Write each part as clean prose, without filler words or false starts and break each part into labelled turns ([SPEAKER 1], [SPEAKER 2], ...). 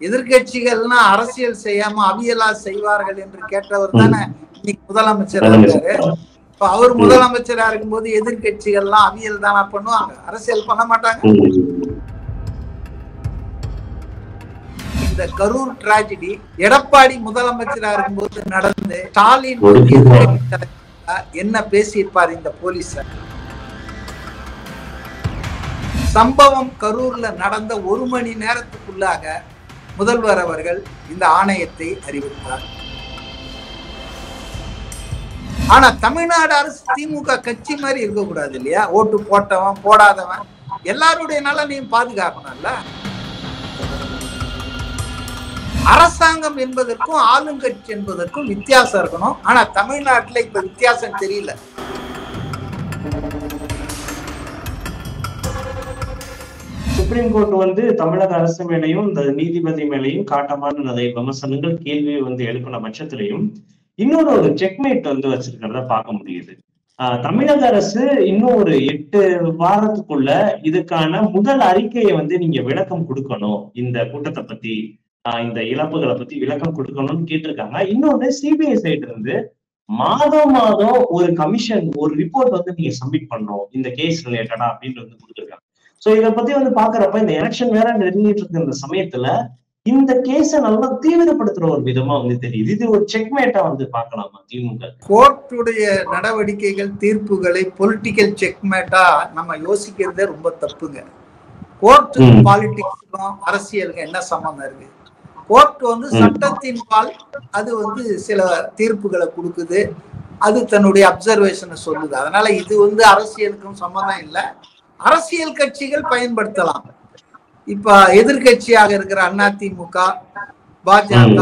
[SPEAKER 1] எதிர்கட்சிகள்னா அரசியல் செய்யாம அவியலா செய்வார்கள் என்று கேட்டவர் தானே இன்னைக்கு முதலமைச்சரா இருக்காரு. இப்ப அவர் முதலமைச்சரா இருக்கும்போது எதிர்கட்சிகள்லாம் அவியல் தானா பண்ணுவாங்க, அரசியல் பண்ண மாட்டாங்க. இந்த கரூர் டிராஜடி எடப்பாடி முதலமைச்சரா இருக்கும்போது நடந்து ஸ்டாலின் என்ன பேசியிருப்பார் இந்த போலீஸார்? சம்பவம் கரூர்ல நடந்த 1 மணி நேரத்துக்குள்ளாக முதல்வர் அவர்கள் இந்த ஆணையத்தை அறிவித்தார். ஆனா தமிழ்நாடு அரசு திமுக கட்சி மாதிரி இருக்கக்கூடாது இல்லையா? ஓட்டு போட்டவன் போடாதவன் எல்லாருடைய நலனையும் பாதுகாக்கணும்ல. அரசாங்கம் என்பதற்கும் ஆளுங்கட்சி என்பதற்கும் வித்தியாசம் இருக்கணும். ஆனா தமிழ்நாட்டுல இப்ப வித்தியாசம் தெரியல.
[SPEAKER 2] சுப்ரீம் கோர்ட் தமிழக அரசு மேலையும் இந்த நீதிபதி மேலையும் காட்டமான நிறைய விமர்சனங்கள் கேள்வி எழுப்பின பட்சத்திலையும் இன்னொரு ஒரு செக்மேட் வச்சிருக்கிறத பார்க்க முடியுது. தமிழக அரசு இன்னும் ஒரு 8 வாரத்துக்குள்ள இதுக்கான முதல் அறிக்கையை நீங்க விளக்கம் கொடுக்கணும், இந்த கூட்டத்தை பத்தி இந்த இழப்புகளை பத்தி விளக்கம் கொடுக்கணும்னு கேட்டிருக்காங்க. இன்னொன்னு சிபிஐ சைடு இருந்து மாதம் ஒரு கமிஷன் ஒரு ரிப்போர்ட் நீங்க சப்மிட் பண்ணணும் இந்த கேஸ் ரிலேட்டடா அப்படின்னு கொடுத்துருக்காங்க. சோ இதை பத்தி பாக்குறப்ப இந்த எலெக்ஷன் வேற நெருங்கிட்டு இருக்க இந்த சமயத்துல இந்த கேஸ நல்லா தீவிரப்படுத்துற ஒரு விதமா தெரியுது. இது ஒரு செக்மேட்டா பார்க்கலாமா திமுக?
[SPEAKER 1] கோர்ட்டுடைய நடவடிக்கைகள் தீர்ப்புகளை பொலிட்டிக்கல் செக்மேட்டா நம்ம யோசிக்கிறதே ரொம்ப தப்புங்க. கோர்ட்டுக்கும் பாலிடிக்ஸுக்கும் அரசியலுக்கும் என்ன சம்பந்தம் இருக்கு? கோர்ட் சட்டத்தின் பால் அது சில தீர்ப்புகளை கொடுக்குது, அது தன்னுடைய அப்சர்வேஷனை சொல்லுது. அதனால இது அரசியலுக்கும் சம்பந்தம் இல்லை. அரசியல் கட்சிகள் பயன்படுத்தலாம். இப்ப எதிர்கட்சியாக இருக்கிற அதிமுக, பாஜக,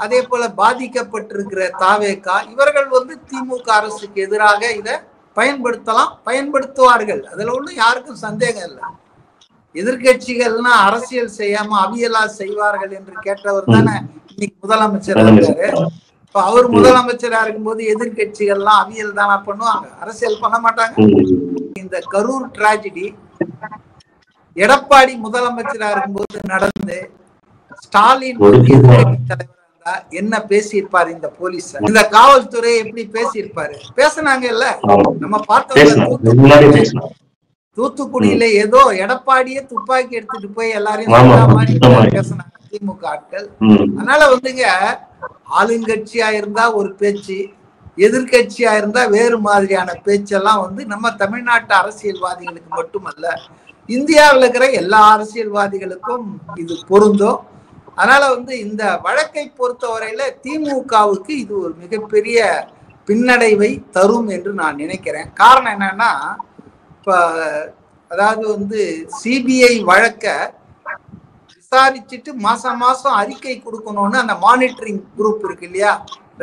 [SPEAKER 1] அதே போல பாதிக்கப்பட்டிருக்கிற தாவேகா, இவர்கள் திமுக அரசுக்கு எதிராக இதை பயன்படுத்தலாம், பயன்படுத்துவார்கள். அதுல ஒண்ணும் யாருக்கும் சந்தேகம் இல்லை. எதிர்கட்சிகள்னா அரசியல் செய்யாம அவியலா செய்வார்கள் என்று கேட்டவர் தானே இன்னைக்கு முதலமைச்சரா இருக்காரு. இப்ப அவர் முதலமைச்சரா இருக்கும்போது எதிர்கட்சிகள்லாம் அவியல் தானா பண்ணுவாங்க, அரசியல் பண்ண மாட்டாங்க. இந்த கரூர் டிராஜடி எடப்பாடி முதலமைச்சரா இருக்கும்போது நடந்து ஸ்டாலின் தலைவரா என்ன பேசியிருப்பாரு இந்த போலீஸ், இந்த காவல்துறை எப்படி பேசியிருப்பாரு? பேசினாங்க இல்ல, நம்ம பார்த்தோம். தூத்துக்குடியில ஏதோ எடப்பாடியே துப்பாக்கி எடுத்துட்டு போய் எல்லாரையும் பேசினாங்க திமுக ஆட்கள். அதனால ஆளுங்கட்சியா இருந்தா ஒரு பேச்சு, எதிர்கட்சியா இருந்தா வேறு மாதிரியான பேச்செல்லாம் நம்ம தமிழ்நாட்டு அரசியல்வாதிகளுக்கு மட்டுமல்ல, இந்தியாவில் இருக்கிற எல்லா அரசியல்வாதிகளுக்கும் இது பொருந்தும். அதனால இந்த வழக்கை பொறுத்தவரையில திமுகவுக்கு இது ஒரு மிகப்பெரிய பின்னடைவை தரும் என்று நான் நினைக்கிறேன். காரணம் என்னன்னா, இப்ப அதாவது சிபிஐ வழக்க விசாரிச்சுட்டு மாசம் மாசம் அறிக்கை கொடுக்கணும்னு அந்த மானிட்டரிங் குரூப் இருக்கு இல்லையா,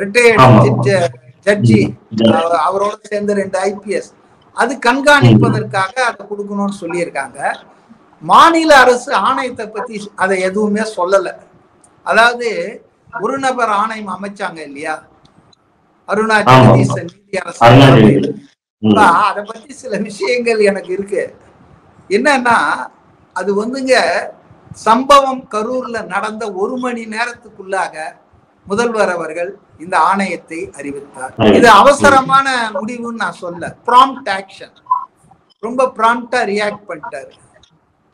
[SPEAKER 1] ரிட்டையர்டு ஜட்ஜி அவரோட சேர்ந்த 2 IPS, அது கண்காணிப்பதற்காக அதை கொடுக்கணும்னு சொல்லியிருக்காங்க. மாநில அரசு ஆணையத்தை பத்தி அதை எதுவுமே சொல்லல. அதாவது ஒரு நபர் ஆணையம் அமைச்சாங்க இல்லையா, அருணா ஜெகதீசன் நீதி அரசு, அதை பத்தி சில விஷயங்கள் எனக்கு இருக்கு. என்னன்னா, அது சம்பவம் கரூர்ல நடந்த 1 மணி நேரத்துக்குள்ளாக முதல்வர் அவர்கள் இந்த ஆணையத்தை அறிவித்தார். இது அவசரமான முடிவுன்னு நான் சொல்ல, ப்ராம்ப்ட் ஆக்ஷன், ரொம்ப ப்ராம்ப்டா ரியாக்ட் பண்ணிட்டாரு.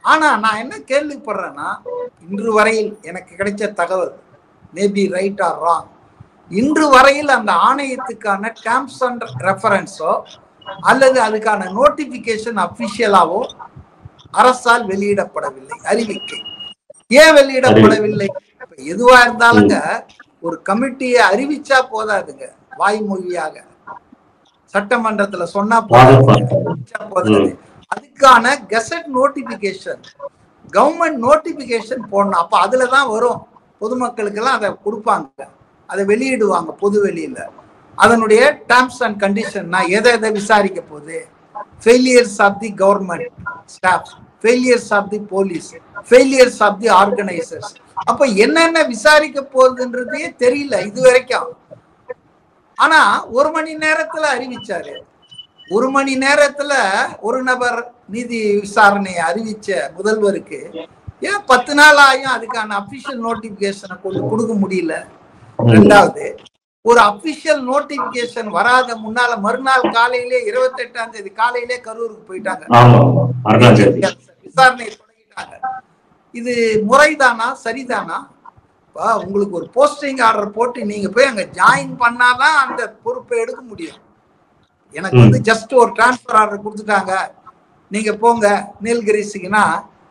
[SPEAKER 1] ஆனா நான் என்ன கேள்விப்படுறேன்னா, இன்று வரையில் எனக்கு கிடைச்ச தகவல், மேபி ரைட் ஆர் ராங், இன்று வரையில் அந்த ஆணையத்துக்கான டேர்ம்ஸ் அண்ட் ரெஃபரன்ஸோ அல்லது அதுக்கான நோட்டிபிகேஷன் அபிஷியலாவோ அரசால் வெளியிடப்படவில்லை. அறிவிக்கை ஏன் வெளியிடப்படவில்லை? எதுவா இருந்தாலுங்க ஒரு கமிட்டியை அறிவிச்சா போதாதுங்க, வாய்மொழியாக சட்டமன்றத்துல சொன்னா போதாது. அதுக்கான கெசட் நோட்டிபிகேஷன், கவர்மெண்ட் நோட்டிபிகேஷன் போடணும். அப்ப அதுலதான் வரும், பொதுமக்களுக்கு எல்லாம் அதை கொடுப்பாங்க, அதை வெளியிடுவாங்க பொது வெளியில. அதனுடைய டேர்ம்ஸ் அண்ட் கண்டிஷன் எதை விசாரிக்க போகுது, failures of the government staff, failures of the police, failures of the organisers. அப்ப என்னென்ன விசாரிக்க போகுதுன்றதே தெரியல இது வரைக்கும். ஆனா 1 மணி நேரத்துல அறிவிச்சாரு. 1 மணி நேரத்துல ஒரு நபர் நீதி விசாரணையை அறிவிச்ச முதல்வருக்கு ஏன் 10 நாள் ஆயும் அதுக்கான அபிஷியல் நோட்டிபிகேஷனை கொடுக்க முடியல? ரெண்டாவது, ஒரு அபிஷியல் நோட்டிபிகேஷன் வராத முன்னால மறுநாள் காலையிலே 28ஆம் தேதி காலையிலே கரூருக்கு போயிட்டாங்க, விசாரணை தொடங்கிட்டாங்க. இது முறைதானா, சரிதானா? உங்களுக்கு ஒரு போஸ்டிங் ஆர்டர் போட்டு நீங்க போய் அங்க ஜாயின் பண்ணாதான் அந்த பொறுப்பை எடுக்க முடியும். எனக்கு வந்து ஜஸ்ட் ஒரு டிரான்ஸ்பர் ஆர்டர் கொடுத்துட்டாங்க, நீங்க போங்க நீல்கிரிஸ்க்குன்னா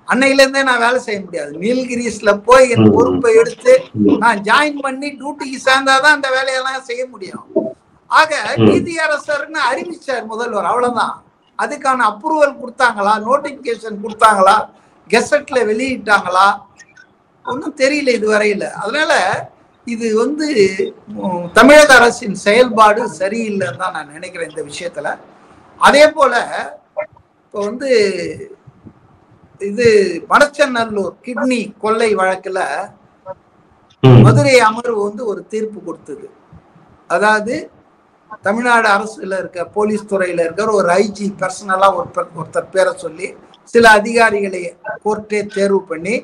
[SPEAKER 1] அன்னையில இருந்தே நான் வேலை செய்ய முடியாது. நீல்கிரிஸ்ல போய் என் பொறுப்பை எடுத்து நான் ஜாயின் பண்ணி டியூட்டிக்கு சேர்ந்தாதான் அந்த வேலையெல்லாம் செய்ய முடியும். ஆக நீதியரசர்னு அறிவிச்சார் முதல்வர், அவ்வளவுதான். அதுக்கான அப்ரூவல் கொடுத்தாங்களா, நோட்டிபிகேஷன் கொடுத்தாங்களா, கெசட்ல வெளியிட்டாங்களா, ஒன்றும் தெரியல இதுவரையில. அதனால இது வந்து தமிழக அரசின் செயல்பாடு சரியில்லைன்னு தான் நான் நினைக்கிறேன் இந்த விஷயத்துல. அதே போல இப்போ வந்து இது மணச்சநல்லூர் கிட்னி கொள்ளை வழக்குல மதுரை அமர்வு வந்து ஒரு தீர்ப்பு கொடுத்தது. அதாவது தமிழ்நாடு அரசுல இருக்க போலீஸ் துறையில இருக்கிற ஒரு ஐஜி பர்சனலா ஒருத்தர் பேரை சொல்லி சில அதிகாரிகளை கோர்ட்டே தேர்வு பண்ணி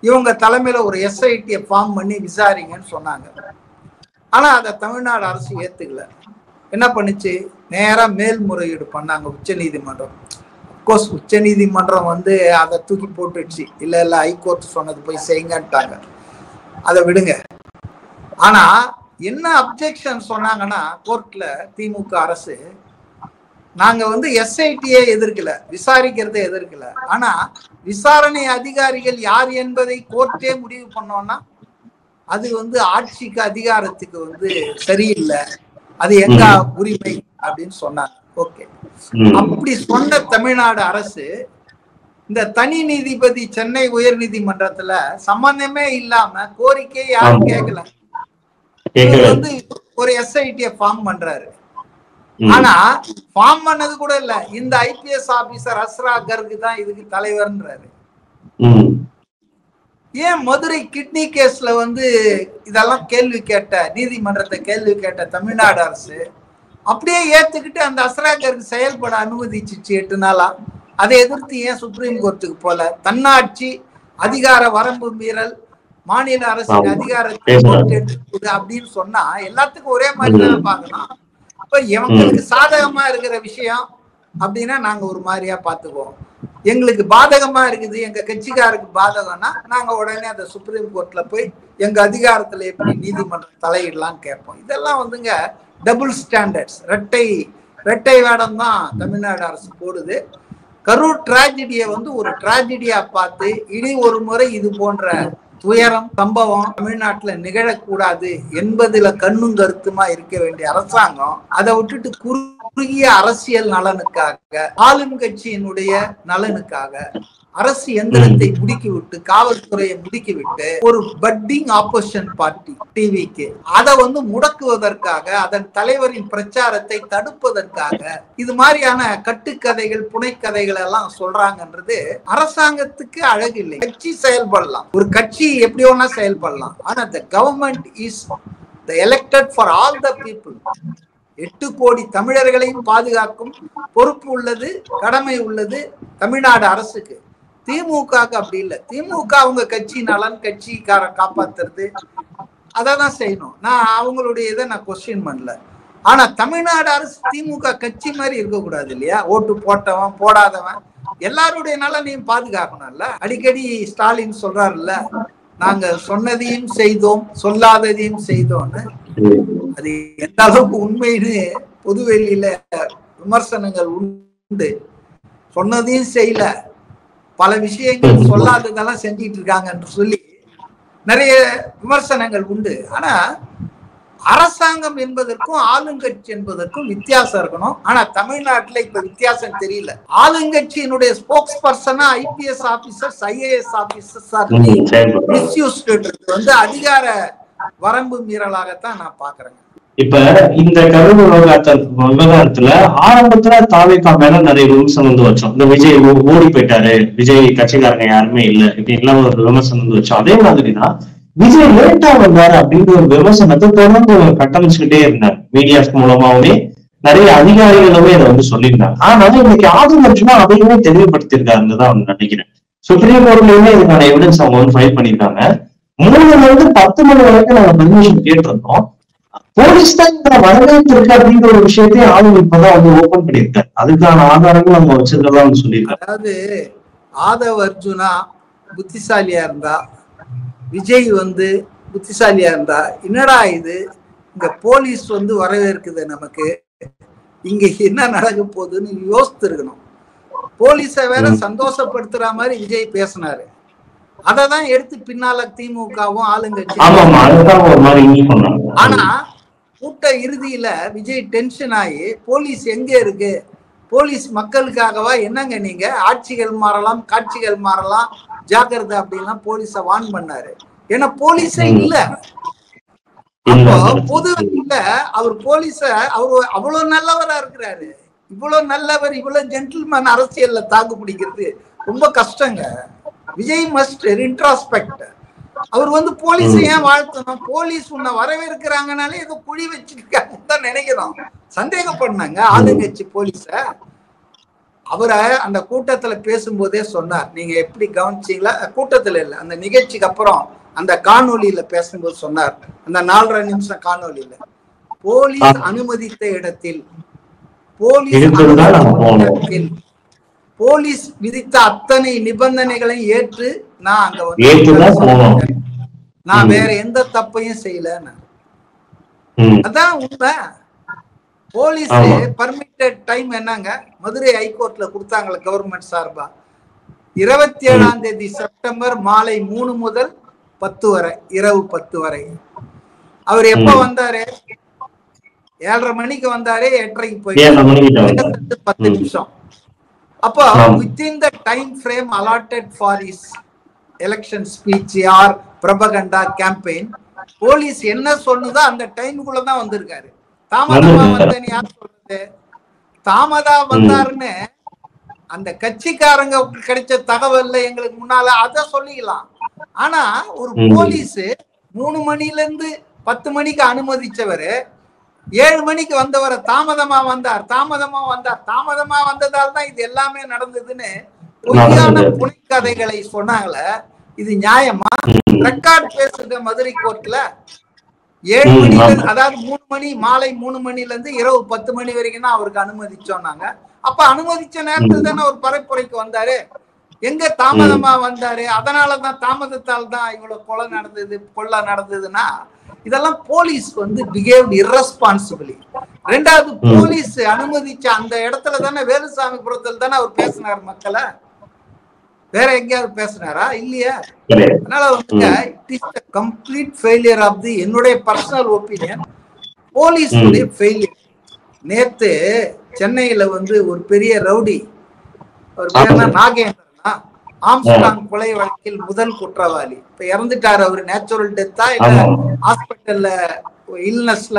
[SPEAKER 1] இவங்க தலைமையில ஒரு எஸ்ஐடியை ஃபார்ம் பண்ணி விசாரிங்கன்னு சொன்னாங்க. ஆனா அதை தமிழ்நாடு அரசு ஏத்துக்கல. என்ன பண்ணுச்சு, நேரா மேல்முறையீடு பண்ணாங்க உச்ச நீதிமன்றம். அப்கோர்ஸ் உச்ச நீதிமன்றம் வந்து அதை தூக்கி போட்டுடுச்சு, இல்ல இல்ல ஹைகோர்ட் சொன்னது போய் செய்யுங்கன்ட்டாங்க, அதை விடுங்க. ஆனா என்ன அப்ஜெக்ஷன் சொன்னாங்கன்னா கோர்ட்ல திமுக அரசு, நாங்க வந்து எஸ்ஐடியை எதிர்க்கல, விசாரிக்கிறத எதிர்க்கல, ஆனா விசாரணை அதிகாரிகள் யார் என்பதை கோர்ட்டே முடிவு பண்ணோம்னா அது வந்து ஆட்சிக்கு அதிகாரத்துக்கு வந்து சரியில்லை, அது எங்க உரிமை அப்படின்னு சொன்னாங்க. ஓகே, அப்படி சொன்ன தமிழ்நாடு அரசு இந்த தனி நீதிபதி சென்னை உயர் நீதிமன்றத்துல சம்பந்தமே இல்லாம கோரிக்கை யாரும் கேட்கல, வந்து ஒரு எஸ்ஐடியை ஃபார்ம் பண்றாரு. ஆனா ஃபார்ம் பண்ணது கூட இல்ல, இந்த ஐபிஎஸ் ஆபீசர் அஸ்ரா கர்க் தான் இதுக்கு தலைவர்ன்றாரு. ஏன் மதுரை கிட்னி கேஸ்ல வந்து இதெல்லாம் கேள்வி கேட்ட நீதிமன்றத்தை கேள்வி கேட்ட தமிழ்நாடு அரசு அப்படியே ஏத்துக்கிட்டு அந்த அஸ்ரா கர்க் செயல்பட அனுமதிச்சிச்சு 8 நாளா? அதை எதிர்த்து ஏன் சுப்ரீம் கோர்ட்டுக்கு போல? தன்னாட்சி அதிகார வரம்பு மீறல், மாநில அரசின் அதிகாரத்தை அப்படின்னு சொன்னா எல்லாத்துக்கும் ஒரே மாதிரி தான் பார்க்கணும். இப்ப எங்களுக்கு சாதகமா இருக்கிற விஷயம் அப்படின்னா நாங்க ஒரு மாதிரியா பாத்துக்குவோம், எங்களுக்கு பாதகமா இருக்குது, எங்க கட்சிக்காருக்கு பாதகம்னா நாங்க உடனே அந்த சுப்ரீம் கோர்ட்ல போய் எங்க அதிகாரத்துல எப்படி நீதிமன்றம் தலையிடலாம்னு கேட்போம். இதெல்லாம் வந்துங்க டபுள் ஸ்டாண்டர்ட்ஸ், ரெட்டை வேடம் தான் தமிழ்நாடு அரசு போடுது. கரூர் டிராஜடியை வந்து ஒரு டிராஜடியா பார்த்து இனி ஒரு முறை இது போன்ற துயரம் சம்பவம் தமிழ்நாட்டுல நிகழக்கூடாது என்பதுல கண்ணும் கருத்துமா இருக்க வேண்டிய அரசாங்கம் அதை விட்டுட்டு குறுகிய அரசியல் நலனுக்காக, ஆளும் கட்சியினுடைய நலனுக்காக அரசு எந்திரத்தை முடுக்கிவிட்டு, காவல்துறையை முடுக்கிவிட்டு ஒரு பட்டிங் ஆப்போசிஷன் பார்ட்டி டிவிக்கு அதை வந்து முடக்குவதற்காக, அதன் தலைவரின் பிரச்சாரத்தை தடுப்பதற்காக இது மாதிரியான கட்டுக்கதைகள் புனைக்கதைகள் எல்லாம் சொல்றாங்கன்றது அரசாங்கத்துக்கு அழகு இல்லை. கட்சி செயல்படலாம், ஒரு கட்சி எப்படி வேணா செயல்படலாம், ஆனா the government is the elected for all the people. 8 கோடி தமிழர்களையும் பாதுகாக்கும் பொறுப்பு உள்ளது, கடமை உள்ளது தமிழ்நாடு அரசுக்கு. திமுகவுக்கு அப்படி இல்லை. திமுக அவங்க கட்சி நலன், கட்சிக்கார காப்பாத்துறது அதான் செய்யணும். நான் அவங்களுடைய இதை நான் கொஸ்டின் பண்ணல. ஆனா தமிழ்நாடு அரசு திமுக கட்சி மாதிரி இருக்கக்கூடாது இல்லையா? ஓட்டு போட்டவன் போடாதவன் எல்லாருடைய நலனையும் பாதுகாக்கணும்ல. அடிக்கடி ஸ்டாலின் சொல்றாருல்ல, நாங்க சொன்னதையும் செய்தோம் சொல்லாததையும் செய்தோம்னு. அது எந்த அளவுக்கு உண்மைன்னு பொதுவெளியில விமர்சனங்கள் உண்டு. சொன்னதையும் செய்யல, பல விஷயங்கள் சொல்லாததெல்லாம் செஞ்சிட்டு இருக்காங்கன்னு சொல்லி நிறைய விமர்சனங்கள் உண்டு. ஆனா அரசாங்கம் என்பதற்கும் ஆளுங்கட்சி என்பதற்கும் வித்தியாசம் இருக்கணும். ஆனா தமிழ்நாட்டுல இப்ப வித்தியாசம் தெரியல. ஆளுங்கட்சியினுடைய ஸ்போக்ஸ் பர்சனா IPS officers, IAS officers misused வந்து அதிகார வரம்பு மீறலாகத்தான் நான் பாக்குறேன்.
[SPEAKER 2] இப்ப இந்த கரூர் விவகாரத்துல ஆரம்பத்துல தாவேகா மேல நிறைய விமர்சனம் வந்து வச்சோம். இந்த விஜய் ஓடி போயிட்டாரு, விஜய் கட்சிக்காரங்க யாருமே இல்லை இப்படின்லாம் ஒரு விமர்சனம் வந்து வச்சோம். அதே மாதிரிதான் விஜய் லேட்டா வந்தாரு அப்படின்ற ஒரு விமர்சனத்தை தொடர்ந்து கட்டமைச்சுக்கிட்டே இருந்தார். மீடியாஸ் மூலமாவே நிறைய அதிகாரிகளுமே அதை வந்து சொல்லியிருந்தாங்க. ஆனா இன்னைக்கு ஆளுங்கட்சினா அதையுமே தெளிவுபடுத்தியிருக்காருன்னு தான் நினைக்கிறேன். சுப்ரீம் கோர்ட்லயுமே இதுக்கான எவிடன்ஸ் அவங்க வந்து ஃபைல் பண்ணிருக்காங்க. 3 ல இருந்து 10 மணி வரைக்கும் நாங்க பெர்மிஷன் கேட்டிருந்தோம். போலீஸ் தான் இந்த வரவேற்பிருக்கு அப்படிங்கிற ஒரு விஷயத்தையும் ஆளுங்க இப்பதான் வந்து ஓபன் பண்ணியிருக்காரு. அதுக்கான ஆதாரங்கள் அவங்க வச்சிருக்கதா வந்து சொல்லியிருக்காங்க.
[SPEAKER 1] அதாவது ஆதவ் அர்ஜுனா புத்திசாலியா இருந்தா, விஜய் வந்து புத்திசாலியா இருந்தா, என்னடா இது இங்க போலீஸ் வந்து வரவேற்குது, நமக்கு இங்க என்ன நடக்க போகுதுன்னு யோசித்து இருக்கணும். போலீஸ வேற சந்தோஷப்படுத்துற மாதிரி விஜய் பேசினாரு. அததான் எடுத்து பின்னால திமுகவும் ஆளுங்கட்சி. ஆனா கூட்ட இறுதியில விஜய் டென்ஷன் ஆகி போலீஸ் எங்க இருக்கு, போலீஸ் மக்களுக்காகவா, என்னங்க நீங்க ஆட்சிகள் மாறலாம் காட்சிகள் மாறலாம் ஜாக்கிரதை அப்படின்லாம் போலீஸ வார்ன் பண்ணாரு. ஏன்னா போலீஸே இல்ல. அப்போ பொது இல்ல, அவர் போலீஸ அவரு அவ்வளவு நல்லவரா இருக்கிறாரு. இவ்வளவு நல்லவர், இவ்வளவு ஜென்டில்மேன் அரசியல்ல தாக்கு பிடிக்கிறது ரொம்ப கஷ்டங்க. Vijay must introspect. அவர் வந்து போலீஸை ஏன் வாழ்த்தணும்? போலீஸ் உன்னை வரவேற்கிறாங்கனாலே ஏதோ குழி வச்சிருக்காங்கன்னு தான் நினைக்கிறோம். சந்தேகப்பட்டாங்க ஆளுங்கட்சி போலீஸ. அவரை அந்த கூட்டத்துல பேசும்போதே சொன்னார், நீங்க எப்படி கவனிச்சீங்களா? கூட்டத்துல இல்ல, அந்த நிகழ்ச்சிக்கு அப்புறம் அந்த காணொலியில பேசும்போது சொன்னார், அந்த 4.5 நிமிஷம் காணொலியில, போலீஸ் அனுமதித்த இடத்தில், போலீஸ் விதித்த அத்தனை நிபந்தனைகளை ஏற்று நான் அங்க வந்து நான் வேற எந்த தப்பையும் செய்யல. அதான் உண்மை. போலீஸ் பர்மிட்டட் டைம் என்னங்க, மதுரை ஹைகோர்ட்ல கொடுத்தாங்களே கவர்மெண்ட் சார்பா, 27ஆம் தேதி செப்டம்பர் மாலை 3 முதல் 10 வரை, இரவு 10 வரை. அவர் எப்ப வந்தாரு? 7:30 மணிக்கு வந்தாரு, 8:30க்கு போயிட்டு 10 நிமிஷம். அப்போ within the time frame allotted for his election speech or propaganda campaign, police என்ன சொன்னதோ அந்த டைமுக்குள்ளதான் வந்திருக்காரு. தாமதமா வந்தேன்னு யார் சொல்றது? தாமதா வந்தாருன்னு அந்த கட்சிக்காரங்க கிடைச்ச தகவல்ல எங்களுக்கு முன்னால அத சொல்லிக்கலாம். ஆனா ஒரு போலீஸ் 3 மணில இருந்து 10 மணிக்கு அனுமதிச்சவரு 7 மணிக்கு வந்தவரை தாமதமா வந்தார், தாமதமா வந்ததால் தான் இது எல்லாமே நடந்ததுன்னு பொய்யான புனைக்கதைகளை சொன்னாங்கள. இது நியாயமா? ரெக்கார்ட் பேசுங்க மதுரை கோர்ட்ல. 7 மணில, அதாவது 3 மணி, மாலை 3 மணில இருந்து இரவு 10 மணி வரைக்கும் தான் அவருக்கு அனுமதிச்சோம்னாங்க. அப்ப அனுமதிச்ச நேரத்துல தானே ஒரு பரப்புரைக்கு வந்தாரு. எங்க தாமதமா வந்தாரு? அதனாலதான் தாமதத்தால் தான் இவ்வளவு கொலை நடந்ததுன்னா இதெல்லாம் போலீஸ் வந்து பிஹேவ் irresponsibly. 2வது, போலீஸ் அனுமதிச்ச அந்த இடத்துல தானே, வேலுசாமிபுரத்துல தானே அவர் பேசினார் மக்களை. வேற எங்கேயாவது பேசினாரா? இல்லையா? அதனால வந்து it is the complete failure of the, என்னுடைய பர்சனல் ஒப்பீனியன், போலீஸ் உடைய ஃபெயிலியர். நேத்து சென்னையில வந்து ஒரு பெரிய ரவுடி, அவர் பேர் நாகேந்திரனா, ஆம்ஸ்டாங் கொலை வழக்கில் முதல் குற்றவாளி. இப்ப இறந்துட்டாரு. அவரு நேச்சுரல் டெத்தா இல்ல ஹாஸ்பிட்டல்ல இல்னஸ்ல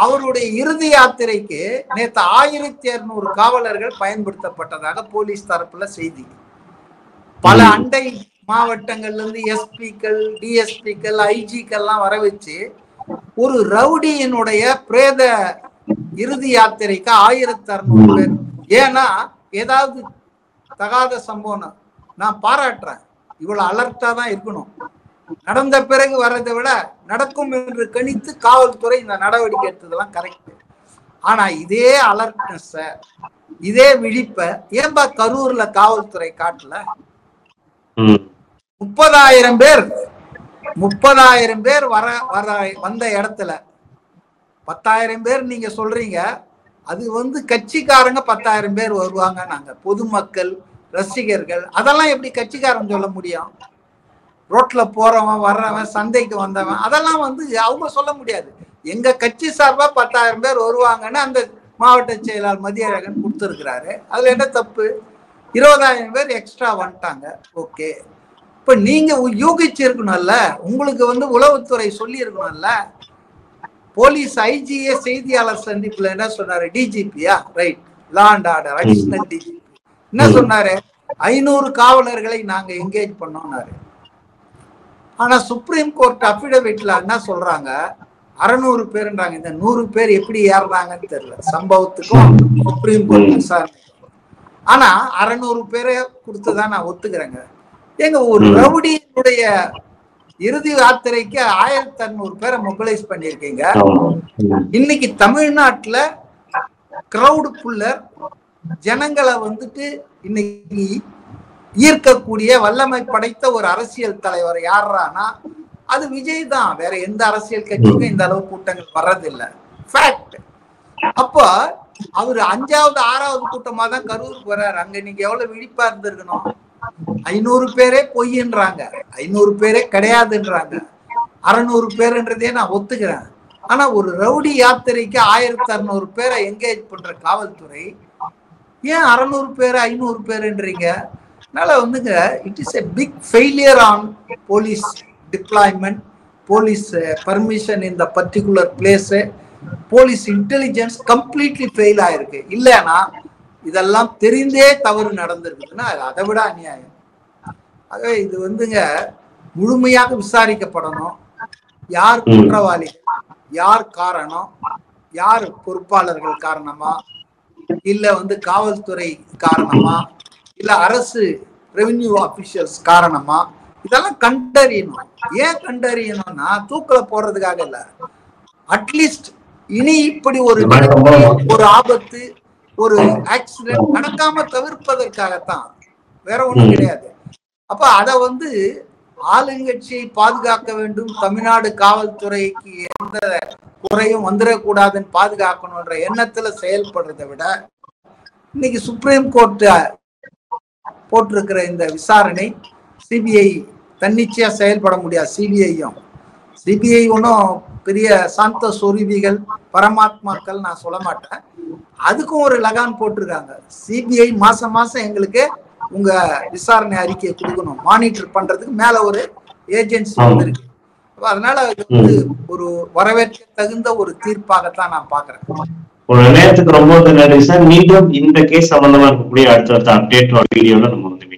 [SPEAKER 1] அவருடைய இறுதி யாத்திரைக்கு நேத்து 1200 காவலர்கள் பயன்படுத்தப்பட்டதாக போலீஸ் தரப்புல செய்தி. பல அண்டை மாவட்டங்கள்ல இருந்து எஸ்பிக்கள், டிஎஸ்பிக்கள், ஐஜிக்கள்லாம் வர வச்சு ஒரு ரவுடியினுடைய பிரேத இறுதி யாத்திரைக்கு 1600 பேர். ஏன்னா ஏதாவது தகாத சம்பவம், நான் பாராட்டுறேன், இவ்வளவு அலர்ட்டா தான் இருக்கணும். நடந்த பிறகு வர்றதை விட நடக்கும் என்று கணித்து காவல்துறை இந்த நடவடிக்கை எடுத்ததெல்லாம் கரெக்ட். ஆனா இதே அலர்ட்னஸ், இதே விழிப்ப ஏன்பா கரூர்ல காவல்துறை காட்டல? 30,000 பேர் வந்த இடத்துல 10,000 பேர் நீங்க சொல்றீங்க. அது வந்து கட்சிக்காரங்க 10,000 பேர் வருவாங்க, நாங்க பொதுமக்கள், ரசிகர்கள், அதெல்லாம் எப்படி கட்சிக்காரன் சொல்ல முடியும்? ரோட்ல போறவன், வர்றவன், சந்தைக்கு வந்தவன், அதெல்லாம் வந்து அவங்க சொல்ல முடியாது. எங்க கட்சி சார்பா 10,000 பேர் வருவாங்கன்னு அந்த மாவட்ட செயலாளர் மதியழகன் கொடுத்துருக்கிறாரு. அதுல என்ன தப்பு? 20,000 பேர் எக்ஸ்ட்ரா வந்துட்டாங்க. ஓகே, இப்ப நீங்க யூகிச்சு இருக்கணும்ல, உங்களுக்கு வந்து உளவுத்துறை சொல்லி இருக்கணும்ல. போலீஸ் ஐஜிஏ செய்தியாளர் சந்திப்புல என்ன சொன்னாரு? டிஜிபியா, right, law and order additional DGP என்ன சொன்னாரு? 500 காவலர்களை நாங்க என்கேஜ் பண்ணோம்னாரு. ஆனா சுப்ரீம் கோர்ட் அபிடவிட்ல என்ன சொல்றாங்க? 600 பேருன்றாங்க. இந்த 100 பேர் எப்படி ஏறாங்கன்னு தெரியல. சம்பவத்துக்கும் சுப்ரீம் கோர்ட் விசாரணை ஆனா 600 பேரை கொடுத்துதான் நான் ஒத்துக்கிறேங்க. எங்க ஒரு ரவுடியினுடைய இறுதி யாத்திரைக்கு 1600 பேரை மொபிலைஸ் பண்ணிருக்கீங்க. இன்னைக்கு தமிழ்நாட்டுல கிரௌடு புல்லர் ஜனங்களை வந்துட்டு இன்னைக்கு ஈர்க்கக்கூடிய வல்லமை படைத்த ஒரு அரசியல் தலைவர் யாரானா அது விஜய் தான். வேற எந்த அரசியல் கட்சிக்கும் இந்த அளவு கூட்டங்கள் வர்றதில்லை. ஃபேக்ட். அப்போ அவரு 5வது 6வது கூட்டமா தான் கரூருக்கு வர்றாரு. அங்க நீங்க எவ்வளவு விழிப்பா இருந்திருக்கணும். 500 பேரே பொய்ன்றாங்க, 500 பேரே கிடையாதுன்றாங்க. 600 பேருன்றதே நான் ஒத்துக்கிறேன். ஆனா ஒரு ரவுடி யாத்திரைக்கு 1600 பேரை என்கேஜ் பண்ற காவல்துறை ஏன் 600 பேர் 500 பேருன்றீங்க? அதனால வந்துங்க it is a big failure on police deployment, police permission in the particular place, police intelligence completely fail ஆயிருக்கு. இல்லைன்னா இதெல்லாம் தெரிந்தே தவறு நடந்திருக்குதுன்னா அதை விட அநியாயம். ஆகவே இது வந்துங்க முழுமையாக விசாரிக்கப்படணும். யார் குற்றவாளி, யார் காரணம், யார் பொறுப்பாளர்கள் காரணமா, இல்ல வந்து காவல்துறை காரணமா, இல்ல அரசு ரெவென்யூ ஆபீஷியல்ஸ் காரணமா, இதெல்லாம் கண்டறியணும். ஏன் கண்டறியணும்னா தூக்கல போடுறதுக்காக இல்ல, அட்லீஸ்ட் இனி இப்படி ஒரு ஆபத்து, ஒரு ஆக்சிடென்ட் நடக்காம தவிர்ப்பதற்காகத்தான், வேற ஒண்ணும் கிடையாது. அப்ப அத வந்து ஆளுங்கட்சியை பாதுகாக்க வேண்டும், தமிழ்நாடு காவல்துறைக்கு எந்த குறையும் வந்துடக்கூடாதுன்னு பாதுகாக்கணும்ன்ற எண்ணத்துல செயல்படுறதை விட இன்னைக்கு சுப்ரீம் கோர்ட் போட்டிருக்கிற இந்த விசாரணை சிபிஐ தன்னிச்சையா செயல்பட முடியாது. சிபிஐ ஒன்றும் பெரிய சாந்த சொருவிகள் பரமாத்மாக்கள் நான் சொல்ல மாட்டேன். அதுக்கும் ஒரு லகான் போட்டிருக்காங்க. சிபிஐ மாசம் மாசம் எங்களுக்கு உங்க விசாரணை அறிக்கையை கொடுக்கணும், மானிட்டர் பண்றதுக்கு மேல ஒரு ஏஜென்சி வந்திருக்கு. அதனால இது வந்து ஒரு வரவேற்க தகுந்த ஒரு தீர்ப்பாகத்தான் நான் பாக்குறேன்.
[SPEAKER 2] ஒரு நேரத்துக்கு ரொம்ப நன்றி சார். மீண்டும் இந்த கேஸ் சம்பந்தமா இருக்கக்கூடிய அடுத்த அப்டேட் வீடியோல நம்ம வந்து